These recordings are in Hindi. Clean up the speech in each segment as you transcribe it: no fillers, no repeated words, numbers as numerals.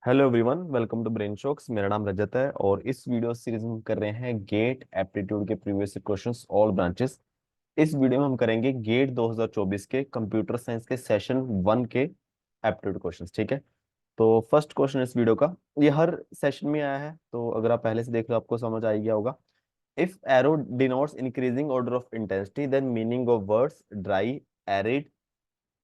Hello everyone, welcome to brain shocks. मेरा नाम रजत है और इस वीडियो सीरीज में हम कर रहे हैं गेट एप्टीट्यूड के प्रीवियस क्वेश्चंस ऑल ब्रांचेस। इस वीडियो में हम करेंगे गेट 2024 के कंप्यूटर साइंस के सेशन 1 के एप्टीट्यूड क्वेश्चंस। ठीक है, तो फर्स्ट क्वेश्चन इस वीडियो का, ये हर सेशन में आया है, तो अगर आप पहले से देख लो आपको समझ आ ही गया होगा। If arrow denotes increasing order of intensity then meaning of words dry, arid,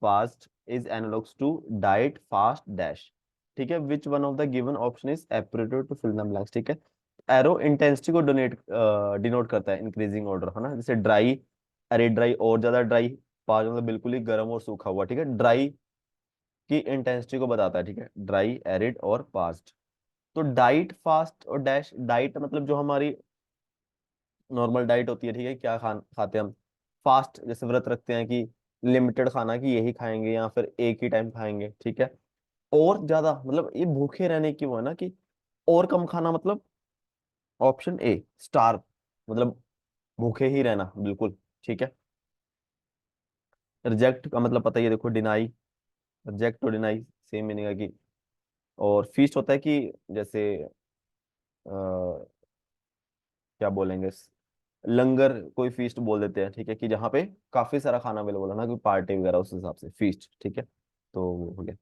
fast is analogous to diet, fast dash. ठीक है, which one of the given option is appropriate to fill the blanks. ठीक है, एरो इंटेंसिटी को डिनोट करता है, इंक्रीजिंग ऑर्डर है ना, जैसे ड्राई, अरे ड्राई और ज्यादा ड्राई, फास्ट मतलब बिल्कुल ही गर्म और सूखा हुआ। ठीक है, ड्राई की इंटेंसिटी को बताता है। ठीक है, ड्राई, एरिड और फास्ट। तो डाइट, फास्ट और डैश, डाइट मतलब जो हमारी नॉर्मल डाइट होती है, ठीक है, क्या खाते हैं हम। फास्ट जैसे व्रत रखते हैं कि लिमिटेड खाना कि यही खाएंगे या फिर एक ही टाइम खाएंगे। ठीक है, और ज्यादा मतलब ये भूखे रहने की वो है ना कि और कम खाना, मतलब ऑप्शन ए स्टार, मतलब भूखे ही रहना बिल्कुल। ठीक है, रिजेक्ट का मतलब पता ही है, देखो डिनाई, रिजेक्ट और डिनाई सेम मीनिंग है कि। और फीस्ट होता है कि जैसे क्या बोलेंगे, लंगर कोई फीस्ट बोल देते हैं। ठीक है, कि जहाँ पे काफी सारा खाना अवेलेबल है ना, कोई पार्टी वगैरह, उस हिसाब से फीस्ट। ठीक है, तो वो हो गया।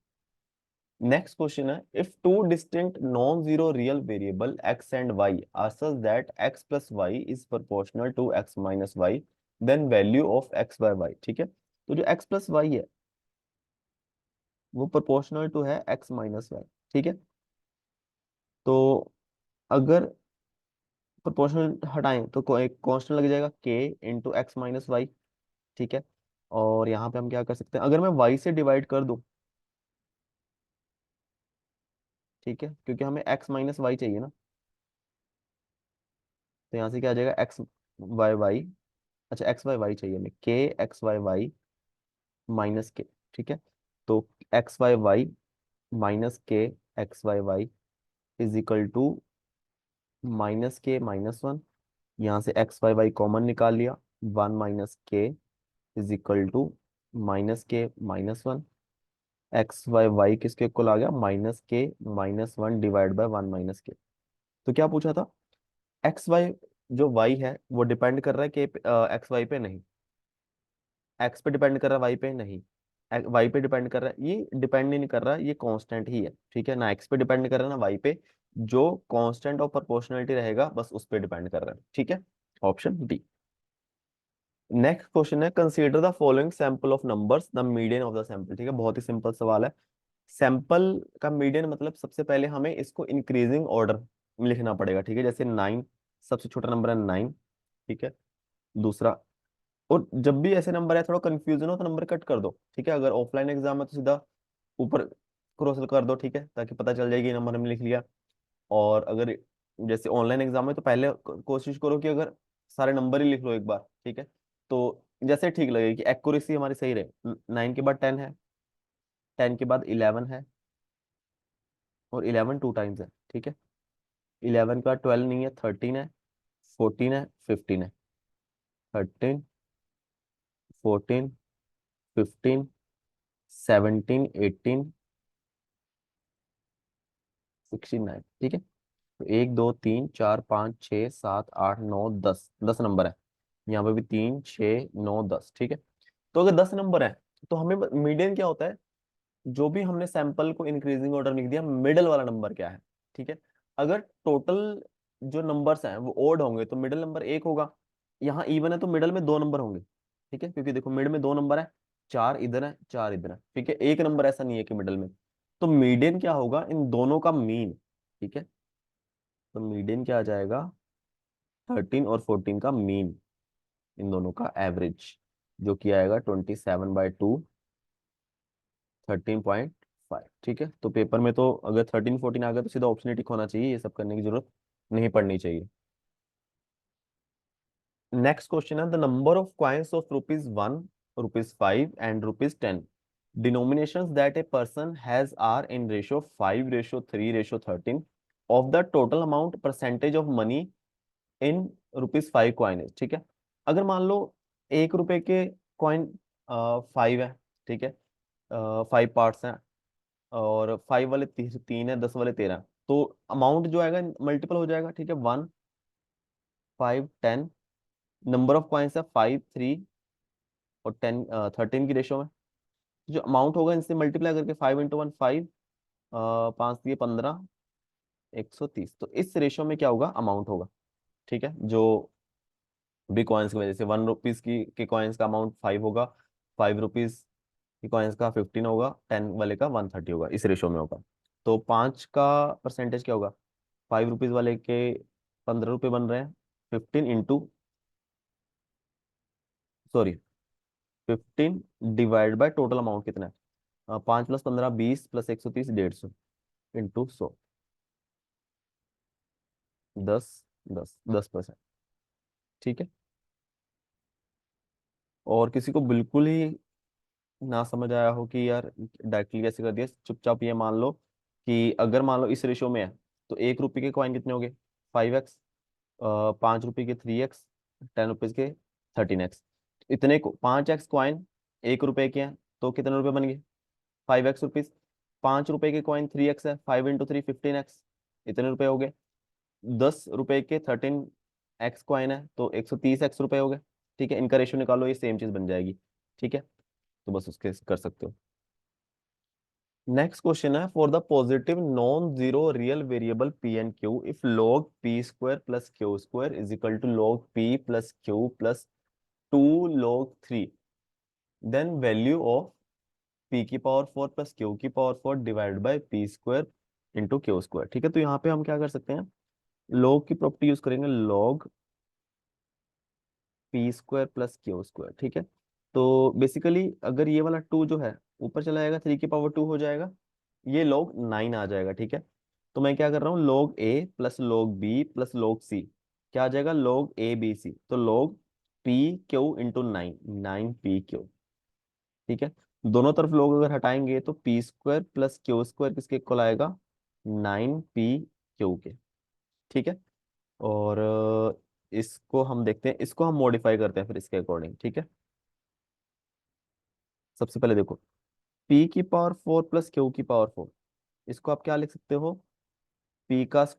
नेक्स्ट क्वेश्चन है, if two distinct non zero real variable x and y are such that x plus y is proportional to x minus y, then value of x by y. ठीक है, तो जो एक्स प्लस वाई है वो प्रोपोर्शनल टू है एक्स माइनस वाई। ठीक है, तो अगर प्रोपोर्शनल हटाएं तो कोई कांस्टेंट लग जाएगा के इंटू एक्स माइनस वाई। ठीक है, और यहाँ पे हम क्या कर सकते हैं, अगर मैं वाई से डिवाइड कर दूं, ठीक है, क्योंकि हमें एक्स माइनस वाई चाहिए ना, तो यहाँ से क्या आ जाएगा, एक्स वाई वाई, अच्छा एक्स वाई वाई चाहिए हमें, के एक्स वाई वाई माइनस के। ठीक है, तो x y y minus k x y y is equal to minus k minus one. यहाँ से एक्स वाई वाई कॉमन निकाल लिया, one minus k is equal to minus k minus one. X y y किसके इक्वल आ गया, minus k minus one divide by one minus k. तो क्या पूछा था, एक्स वाई जो वाई है वो डिपेंड कर रहा है के एक्स वाई पे नहीं, एक्स पे डिपेंड कर रहा है वाई पे नहीं, वाई पे डिपेंड कर रहा है, ये डिपेंड ही नहीं कर रहा, ये कांस्टेंट ही है। ठीक है ना, एक्स पे डिपेंड कर रहा है ना वाई पे, जो कांस्टेंट और प्रोपोर्शनलिटी रहेगा बस उस पे डिपेंड कर रहा है। ठीक है, ऑप्शन डी। नेक्स्ट क्वेश्चन है, consider the following sample of numbers the median of the sample. ठीक है, बहुत ही सिंपल सवाल है। सैंपल का मीडियन मतलब सबसे पहले हमें इसको इंक्रीजिंग ऑर्डर में लिखना पड़ेगा। ठीक है, जैसे नाइन, सबसे छोटा नंबर है नाइन। ठीक है, दूसरा, और जब भी ऐसे नंबर है थोड़ा कंफ्यूजन हो तो नंबर कट कर दो। ठीक है, अगर ऑफलाइन एग्जाम है तो सीधा ऊपर क्रॉस कर दो। ठीक है, ताकि पता चल जाएगी नंबर हमने लिख लिया। और अगर जैसे ऑनलाइन एग्जाम है तो पहले कोशिश करो कि अगर सारे नंबर ही लिख लो एक बार। ठीक है, तो जैसे ठीक लगे कि एक्यूरेसी हमारी सही रहे, नाइन के बाद टेन है, टेन के बाद इलेवन है, और इलेवन टू टाइम्स है। ठीक है, इलेवन के बाद ट्वेल्व नहीं है, थर्टीन है, फोर्टीन है, फिफ्टीन है, thirteen, fourteen, fifteen, seventeen, eighteen, sixteen, nine. ठीक है, तो एक दो तीन चार पाँच छः सात आठ नौ दस, 10 नंबर है। यहाँ पे भी तीन छः नौ दस। ठीक है, तो अगर 10 नंबर है तो हमें मीडियन क्या होता है, जो भी हमने सैंपल को इंक्रीजिंग ऑर्डर लिख दिया, मिडल वाला नंबर क्या है। ठीक है, अगर टोटल जो नंबर्स हैं वो ओड होंगे तो मिडिल नंबर एक होगा, यहाँ इवन है तो मिडल में दो नंबर होंगे। ठीक है, क्योंकि देखो मिड में दो नंबर है, चार इधर है चार इधर है। ठीक है, एक नंबर ऐसा नहीं है कि मिडल में, तो मीडियन क्या होगा, इन दोनों का मीन। ठीक है, तो मीडियन क्या आ जाएगा, 13 और 14 का मीन, इन दोनों का एवरेज, जो कि आएगा 27/2, 13.5। ठीक है, तो पेपर में तो अगर 13 14 आ गया तो सीधा ऑप्शन ही टिक होना चाहिए, ये सब करने की जरूरत नहीं पड़नी चाहिए। नेक्स्ट क्वेश्चन है, the number of coins of ₹1, ₹5 and ₹10 denominations that a person has are in ratio 5, ratio 3, ratio 13 of the total amount percentage of money in ₹5 coin है। ठीक है, अगर मान लो ₹1 के कॉइन 5 है। ठीक है, 5 पार्ट्स हैं, और 5 वाले 3 है, 10 वाले 13, तो अमाउंट जो आएगा मल्टीपल हो जाएगा, ठीक है। 1, 5, 10, नंबर ऑफ कॉइन्स है 5, 3 और 10, 13 की रेशो में। जो अमाउंट होगा इनसे मल्टीप्लाई करके, 5 × 1 5, 5 × 3 = 15, 130, तो इस रेशो में क्या होगा, अमाउंट होगा, ठीक है। जो भी कॉइन्स की वजह से 1 रुपीज की के कॉइन्स का अमाउंट 5 होगा, 5 रुपीज की कॉइन्स का 15 होगा, 10 वाले का 130 होगा, इस रेशो में होगा। तो 5 का परसेंटेज क्या होगा, 5 रुपीज वाले के 15 रुपये बन रहे हैं, 15 into, sorry, 15 divide by total amount कितना है, 5 + 15 20 + 130 150 इंटू 100, 10, 10% ठीक है। और किसी को बिल्कुल ही ना समझ आया हो कि यार डायरेक्टली कैसे कर दिया, चुपचाप ये मान लो कि अगर मान लो इस रेशियो में है, तो 1 रुपए के कॉइन कितने हो गए, 5x, 5 रुपए के 3x, 10 रुपीज के 13x, इतने को 5x कॉइन 1 रुपए के हैं, तो कितने रुपए बन गए, 5x रुपीज। 5 रुपए के कॉइन 3x है, 5 × 3 15x, इतने रुपए हो गए। 10 रुपए के 13x कॉइन है, तो 130x रुपए हो गए, ठीक है। इनका रेशियो निकालो, ये सेम चीज बन जाएगी, ठीक है। तो बस उसके कर सकते हो। नेक्स्ट क्वेश्चन है, for the positive non zero real variable P and Q, if log p² + q² = log p + q + 2 log 3, then value of p⁴ + q⁴ divide by p² into q², ठीक है। तो यहाँ पे हम क्या कर सकते हैं, log की प्रॉपर्टी यूज करेंगे, log p² + q², ठीक है। तो बेसिकली अगर ये वाला 2 जो है ऊपर चला जाएगा, 3⁴ हो जाएगा, ये log 9 आ जाएगा, ठीक है। तो मैं क्या कर रहा हूँ, log a + log b + log c, क्या आ जाएगा, log a b c, तो log p q into 9, 9 p q, ठीक है। दोनों तरफ लोग अगर हटाएंगे तो p² + q² किसके इक्वल आएगा, 9 p q के, ठीक है। और इसको हम देखते हैं, इसको हम मॉडिफाई करते हैं फिर इसके अकॉर्डिंग, ठीक है। सबसे पहले देखो, p⁴ + q⁴, इसको आप क्या लिख सकते हो, p² +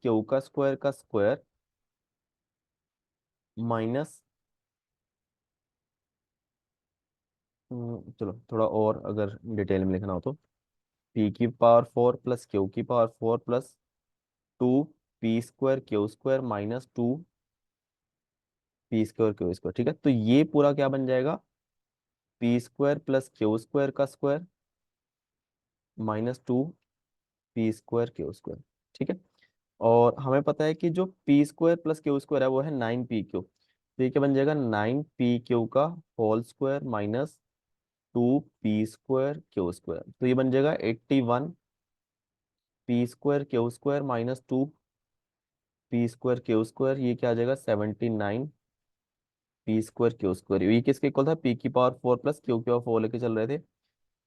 q² का स्क्वायर माइनस, चलो थोड़ा और अगर डिटेल में लिखना हो तो, p⁴ + q⁴ plus 2 p² q² minus 2 p² ठीक है। तो ये पूरा क्या बन जाएगा, p² + q² का स्क्वायर माइनस 2 p² q², ठीक है। और हमें पता है कि जो p² + q² है वो है 9 p q, तो ये क्या बन जाएगा, 9 p q का whole square minus 2 p² q², तो ये बन जाएगा 81 p² q² minus 2 p² q², ये क्या आ जाएगा, 79 p² q²। ये किसके इक्वल था, p⁴ + q⁴ लेके चल रहे थे,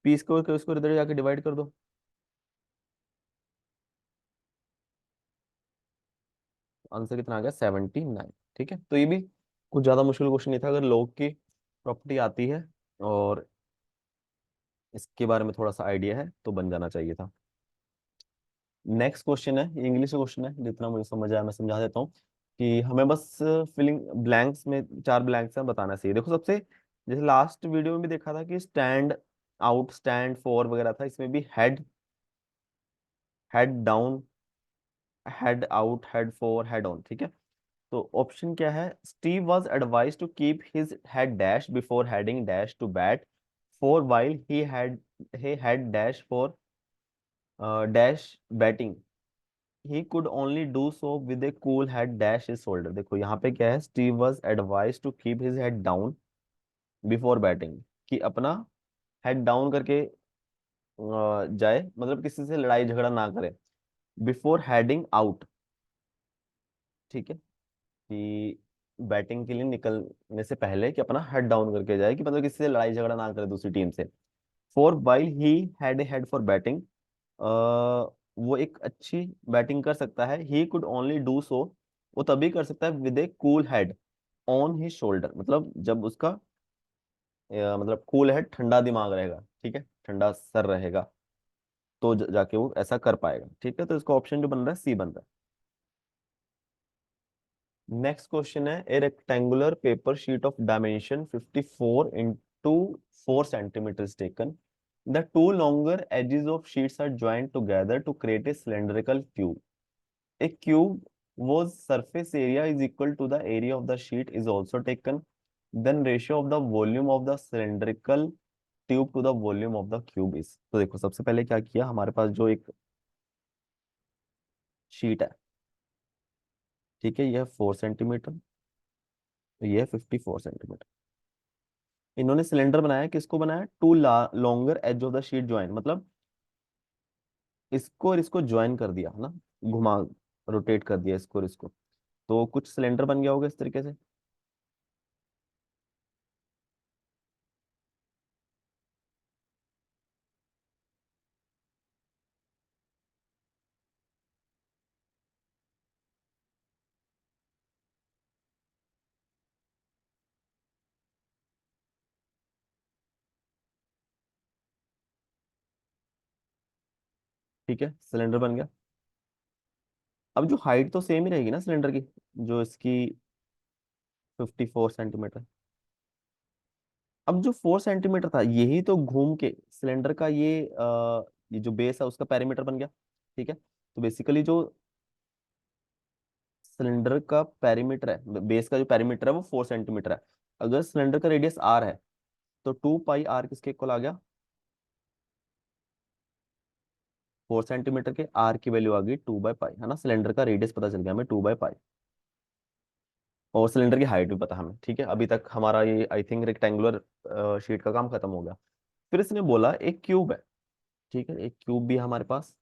p² q² इधर जाके डिवाइड कर दो, आंसर कितना आ गया, 79, ठीक है। तो ये भी कुछ ज्यादा मुश्किल क्वेश्चन नहीं था, अगर log की प्रॉपर्टी आती है और इसके बारे में थोड़ा सा आइडिया है तो बन जाना चाहिए था। नेक्स्ट क्वेश्चन है, ये इंग्लिश क्वेश्चन है, जितना मुझे समझ आया मैं समझा देता हूँ, कि हमें बस फिलिंग ब्लैंक्स में 4 ब्लैंक्स हैं बताना चाहिए। देखो सबसे, जैसे लास्ट वीडियो में भी देखा था कि स्टैंड आउट, स्टैंड फॉर वगैरह था, इसमें भी head, head down, head out, head for, head on, ठीक है। तो ऑप्शन क्या है, Steve was advise to keep his head dash before heading dash to bat for while he had dash for dash batting, he could only do so with a cool head dash is shoulder. देखो यहाँ पे क्या है, Steve was advise to keep his head down before batting, कि अपना हेड डाउन करके जाए, मतलब किसी से लड़ाई झगड़ा ना करे, बिफोर हेडिंग आउट, ठीक है, कि बैटिंग के लिए निकलने से पहले कि अपना हेड डाउन करके जाए, कि मतलब किसी से लड़ाई झगड़ा ना करे दूसरी टीम से। For while he had a head for batting, वो एक अच्छी बैटिंग कर सकता है, ही कुड ओनली डू सो, वो तभी कर सकता है with a cool head on his shoulder, मतलब जब उसका मतलब कूल हेड ठंडा दिमाग रहेगा, ठीक है, ठंडा सर रहेगा, तो जाके वो ऐसा कर पाएगा। ठीक है, तो इसका ऑप्शन जो बन रहा है सी बन रहा है। नेक्स्ट क्वेश्चन है, a rectangular paper sheet of dimension 54 into 4 centimetre is taken. The two longer edges of sheets are joint together to create a cylindrical cube. A cube whose surface area is equal to the area of the sheet is also taken. Then ratio of the volume of the cylindrical tube to the volume of the cube is। तो देखो सबसे पहले क्या किया, हमारे पास जो एक शीट है, ठीक है, यह 4 सेंटीमीटर, यह 54 सेंटीमीटर। इन्होंने सिलेंडर बनाया, किसको बनाया, two longer edge of the sheet join, मतलब इसको और इसको ज्वाइन कर दिया है ना, घुमा, रोटेट कर दिया इसको और इसको, तो कुछ सिलेंडर बन गया होगा इस तरीके से। ठीक है, सिलेंडर बन गया। अब जो हाइट तो सेम ही रहेगी ना सिलेंडर की, जो इसकी 54 सेंटीमीटर। अब जो 4 सेंटीमीटर था, यही तो घूम के सिलेंडर का ये जो बेस है उसका पैरीमीटर बन गया। ठीक है, तो बेसिकली जो सिलेंडर का पैरीमीटर है, बेस का जो पैरीमीटर है वो 4 सेंटीमीटर है। अगर सिलेंडर का रेडियस आर है, तो 2 पाई आर किसके इक्वल आ गया, 4 सेंटीमीटर के आर की वैल्यू आ गई 2/पाई, है ना। सिलेंडर का रेडियस पता चल गया हमें 2/पाई, और सिलेंडर की हाइट भी पता हमें। ठीक है, अभी तक हमारा ये आई थिंक रेक्टेंगुलर शीट का काम खत्म हो गया। फिर इसने बोला एक क्यूब है। ठीक है, एक क्यूब भी है हमारे पास।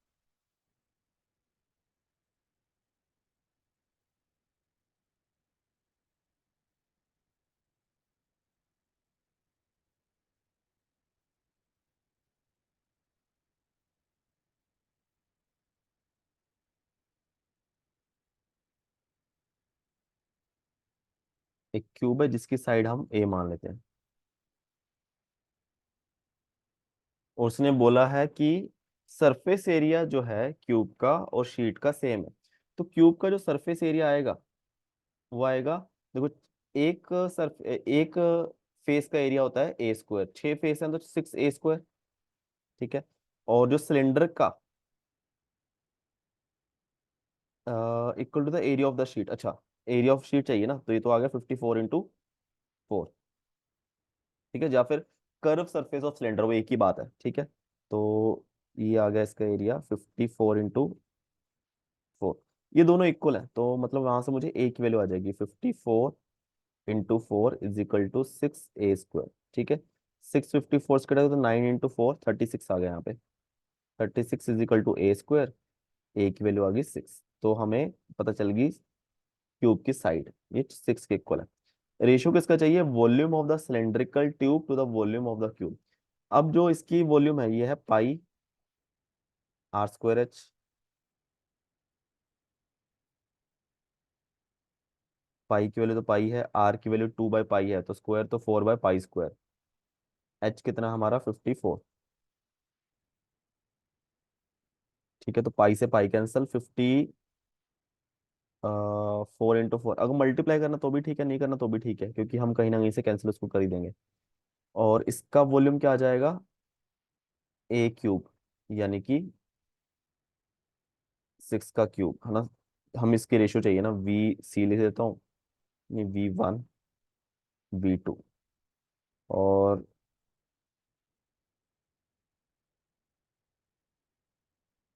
एक क्यूब है जिसकी साइड हम ए मान लेते हैं, और उसने बोला है कि सरफेस एरिया जो है क्यूब का और शीट का सेम है। तो क्यूब का जो सरफेस एरिया आएगा वो आएगा, देखो, एक फेस का एरिया होता है A², 6 फेस है तो 6A²। ठीक है, और जो सिलेंडर का equal to the area of the sheet, अच्छा, एरिया ऑफ शीट चाहिए ना, तो ये तो आ गया 54 इंटू 4। ठीक है, या फिर कर्व सरफेस ऑफ सिलेंडर, वो एक ही बात है। ठीक है, तो ये आ गया इसका एरिया 54 इंटू 4। ये दोनों इक्वल है, तो मतलब वहां से मुझे ए की वैल्यू आ जाएगी 54 into 4 is equal to 6A²। ठीक है, 654 स्क्वायर तो 9 इंटू 4 36 आ गया यहाँ पे। 36 इज इक्वल टू A²। ए की वैल्यू आ गई 6, तो हमें पता चल गई क्यूब की साइड, ये 6 के इक्वल है। रेशियो किसका चाहिए, volume of the cylindrical tube to the volume of the cube. अब जो इसकी वॉल्यूम है ये है पाई R²H। पाई की वैल्यू तो पाई है, आर की वैल्यू 2/पाई है, तो स्क्वायर तो 4/पाई²। एच कितना हमारा 54। ठीक है, तो पाई से पाई कैंसल, 4 इंटू 4। अगर मल्टीप्लाई करना तो भी ठीक है, नहीं करना तो भी ठीक है, क्योंकि हम कहीं ना कहीं से कैंसिल उसको कर ही देंगे। और इसका वॉल्यूम क्या आ जाएगा, A³ यानी कि 6 का क्यूब, है ना। हम इसकी रेशियो चाहिए ना, VC लिख देता हूँ, नहीं V1 V2, और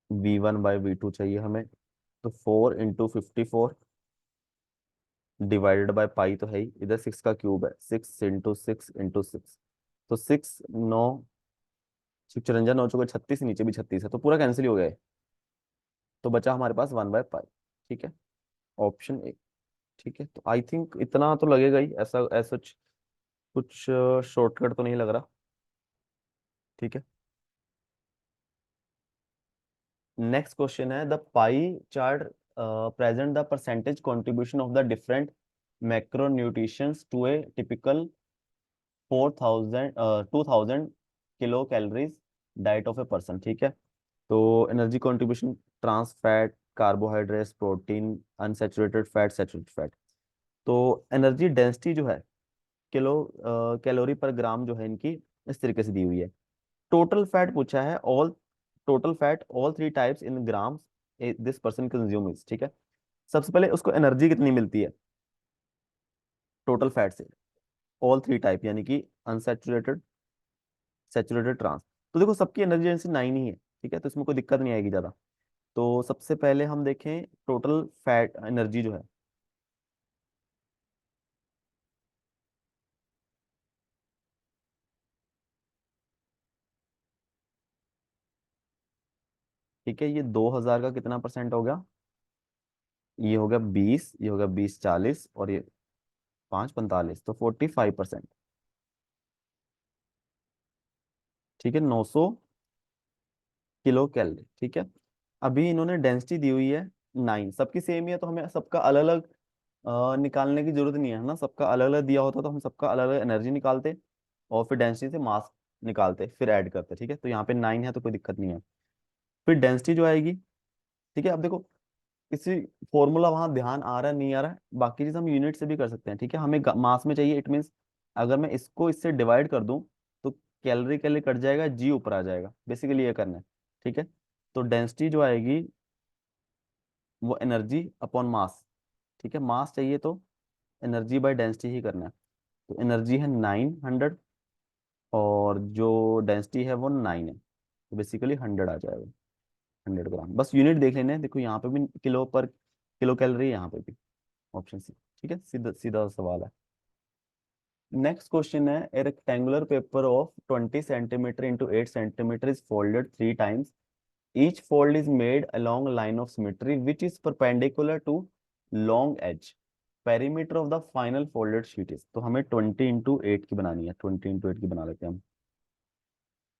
V1/V2 चाहिए हमें। तो 4 इंटू 54 डिवाइडेड बाय पाई तो है ही, इधर 6 का क्यूब है, 6 इंटू 6 इंटू 6, तो 6 9, 6 × 9 = 36, नीचे भी 36 है, तो पूरा कैंसिल ही हो गया है। तो बचा हमारे पास 1/पाई। ठीक है, ऑप्शन ए। ठीक है, तो आई थिंक इतना तो लगेगा ही, ऐसा ऐसा कुछ शॉर्टकट तो नहीं लग रहा। ठीक है, नेक्स्ट क्वेश्चन है, the pie chart present the percentage contribution of the different macronutritions to a typical 2000 kilo calories diet of a person. ठीक है, तो energy contribution, trans fat, carbohydrates, protein, unsaturated fat, saturated fat. तो एनर्जी डेंसिटी जो है किलो कैलोरी पर ग्राम जो है इनकी इस तरीके से दी हुई है। टोटल फैट पूछा है, all total fat all three types in grams this person consumes, ठीक है। सबसे पहले उसको एनर्जी कितनी मिलती है टोटल फैट से, ऑल थ्री टाइप यानी कि अनसैचुरेटेड, सैचुरेटेड, ट्रांस। तो देखो सबकी एनर्जी डेंसिटी 9 ही है, ठीक है, तो इसमें कोई दिक्कत नहीं आएगी ज्यादा। तो सबसे पहले हम देखें टोटल फैट एनर्जी जो है, ठीक है, ये 2000 का कितना परसेंट हो गया, ये हो गया 20, ये हो गया 20 40, और ये 5 45, तो 45%, ठीक है, 900 किलो कैलोरी, ठीक है। अभी इन्होंने डेंसिटी दी हुई है 9, सबकी सेम ही है, तो हमें सबका अलग अलग निकालने की जरूरत नहीं है ना, सबका अलग अलग दिया होता तो हम सबका अलग अलग एनर्जी निकालते और फिर डेंसिटी से मास निकालते फिर ऐड करते, ठीक है। तो यहाँ पे 9 है तो कोई दिक्कत नहीं है। फिर डेंसिटी जो आएगी, ठीक है, अब देखो किसी फॉर्मूला वहां ध्यान आ रहा है नहीं आ रहा है, बाकी चीज हम यूनिट से भी कर सकते हैं, ठीक है। हमें मास में चाहिए, इट मीन्स अगर मैं इसको इससे डिवाइड कर दूं तो कैलोरी कैलोरी कट जाएगा, जी ऊपर आ जाएगा, बेसिकली ये करना है, ठीक है। तो डेंसिटी जो आएगी वो एनर्जी अपॉन मास, ठीक है, मास चाहिए तो एनर्जी बाय डेंसिटी ही करना है। तो एनर्जी है 900 और जो डेंसिटी है वो 9 है, तो बेसिकली 100 आ जाएगा, 100 ग्राम। बस यूनिट देख लेने हैं, देखो यहाँ पे भी किलो पर किलो कैलोरी, यहाँ पे भी ऑप्शन सी, ठीक है, सीधा सीधा सवाल है। नेक्स्ट क्वेश्चन है, a rectangular paper of 20 centimetre into 8 centimetre is folded 3 times, each fold is made along a line of symmetry which is perpendicular to long edge, perimeter of the final folded sheet is। तो हमें 20 इंटू 8 की बनानी है, 20 इंटू 8 की बना लेते हैं हम।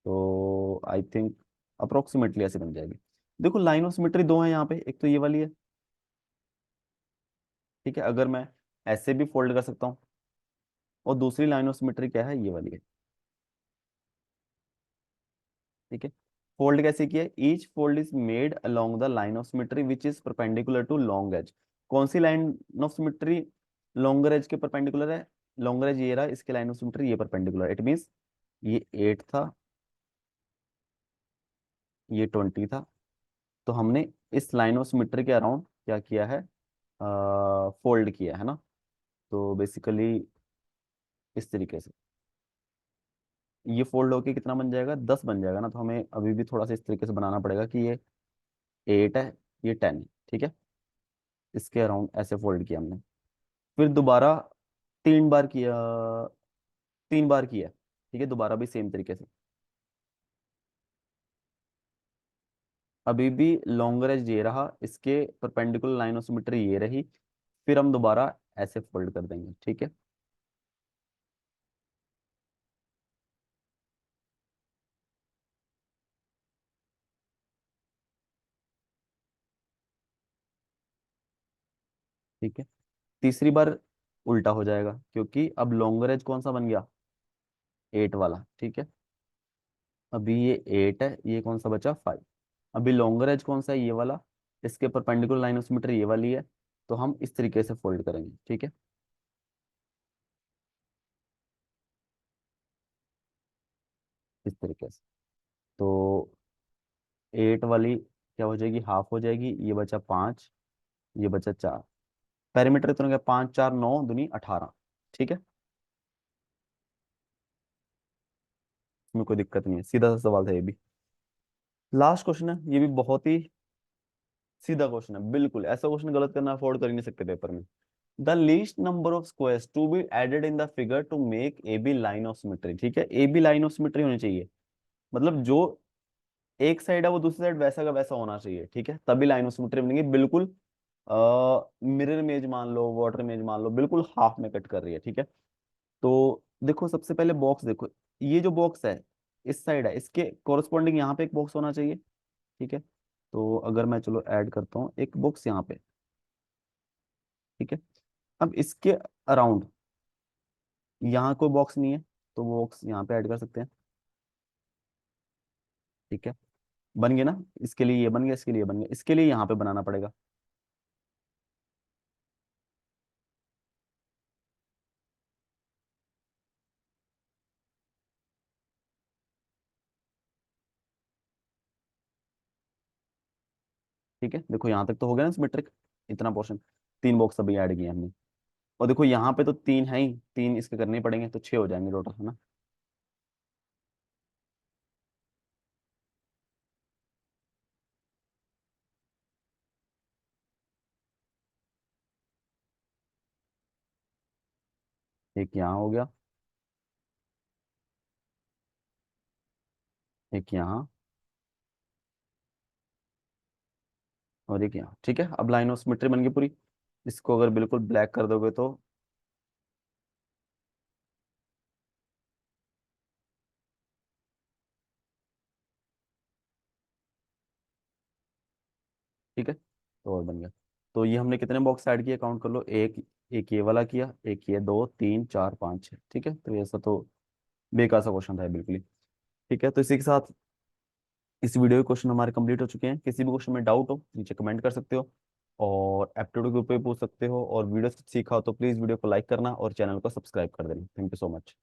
तो आई थिंक अप्रोक्सीमेटली ऐसे बन जाएगी। देखो लाइन ऑफ सिमेट्री दो है यहाँ पे, एक तो ये वाली है, ठीक है, अगर मैं ऐसे भी फोल्ड कर सकता हूँ, और दूसरी लाइन ऑफ सिमेट्री क्या है, ये वाली है, ठीक है। फोल्ड कैसे किया, each fold is made along the line of symmetry which is perpendicular to long edge. कौन सी line of symmetry longer edge के परपेंडिकुलर है, लॉन्गर एज ये रहा, इसके लाइन ऑफ सिमेट्री ये परपेंडिकुलर, इट मींस ये 8 था, ये 20 था, तो हमने इस लाइन ऑफ सिमेट्री के अराउंड क्या किया है, फोल्ड किया है ना। तो बेसिकली इस तरीके से ये फोल्ड होके कितना बन जाएगा, 10 बन जाएगा ना, तो हमें अभी भी थोड़ा सा इस तरीके से बनाना पड़ेगा कि ये 8 है, ये 10 है, ठीक है, इसके अराउंड ऐसे फोल्ड किया हमने। फिर दोबारा 3 बार किया, 3 बार किया, ठीक है, दोबारा भी सेम तरीके से, अभी भी लॉन्गर एज ये रहा, इसके परपेंडिकुलर लाइन ऑफ सिमेट्री ये रही, फिर हम दोबारा ऐसे फोल्ड कर देंगे, ठीक है, ठीक है। तीसरी बार उल्टा हो जाएगा क्योंकि अब लॉन्गर एज कौन सा बन गया, 8 वाला, ठीक है। अभी ये 8 है, ये कौन सा बचा, 5। अभी लॉन्गर एज कौन सा है, ये वाला, इसके परपेंडिकुलर लाइन ऑफ सिमेट्री ये वाली है, तो हम इस तरीके से फोल्ड करेंगे, ठीक है, इस तरीके से। तो 8 वाली क्या हो जाएगी, हाफ हो जाएगी, ये बचा 5, ये बचा 4, पैरामीटर कितना हो गया, 5 4 9 दूनी 18, ठीक है, इसमें कोई दिक्कत नहीं है, सीधा सा सवाल था ये भी। लास्ट क्वेश्चन है, ये भी बहुत ही सीधा क्वेश्चन है, बिल्कुल ऐसा क्वेश्चन गलत करना अफोर्ड कर ही नहीं सकते पेपर में। The least number of squares to be added in the figure to make A B line of symmetry, ठीक है, A B line of symmetry होनी चाहिए, मतलब जो एक साइड है वो दूसरी साइड वैसा का वैसा होना चाहिए, ठीक है, तभी लाइन ऑफ सिमेट्री बनेगी, बिल्कुल मिरर इमेज मान लो, वाटर इमेज मान लो, बिल्कुल हाफ में कट कर रही है, ठीक है। तो देखो सबसे पहले बॉक्स देखो, ये जो बॉक्स है इस साइड है, इसके कोरस्पॉन्डिंग यहाँ पे एक बॉक्स होना चाहिए, ठीक है। तो अगर मैं चलो ऐड करता हूँ एक बॉक्स यहाँ पे, ठीक है, अब इसके अराउंड यहाँ कोई बॉक्स नहीं है, तो बॉक्स यहाँ पे ऐड कर सकते हैं, ठीक है। बन गया ना, इसके लिए ये बन गया, इसके लिए ये बन गया, इसके लिए यहाँ पे बनाना पड़ेगा। ठीक है, देखो यहाँ तक तो हो गया ना सिमेट्रिक, इतना पोर्शन, तीन बॉक्स अभी ऐड किए हमने। और देखो यहाँ पे तो तीन है ही, तीन इसके करने ही पड़ेंगे, तो छह हो जाएंगे टोटल, है ना। एक यहाँ हो गया, एक यहाँ, और एक यहाँ। ठीक है, अब लाइन ऑफ सिमेट्री बन गई पूरी। इसको अगर बिल्कुल ब्लैक कर दोगे तो, ठीक है, तो और बन गया। तो ये हमने कितने बॉक्स ऐड किए, काउंट कर लो, एक, एक ये वाला किया, एक ये, दो, तीन, चार, पाँच, छः। ठीक है, तो ऐसा तो बेकार सा क्वेश्चन था बिल्कुल ही। ठीक है, तो इसी के साथ इस वीडियो के क्वेश्चन हमारे कंप्लीट हो चुके हैं। किसी भी क्वेश्चन में डाउट हो नीचे कमेंट कर सकते हो, और एप्टीट्यूड ग्रुप पे पूछ सकते हो, और वीडियो से सीखा हो तो प्लीज़ वीडियो को लाइक करना और चैनल को सब्सक्राइब कर देना। Thank you so much.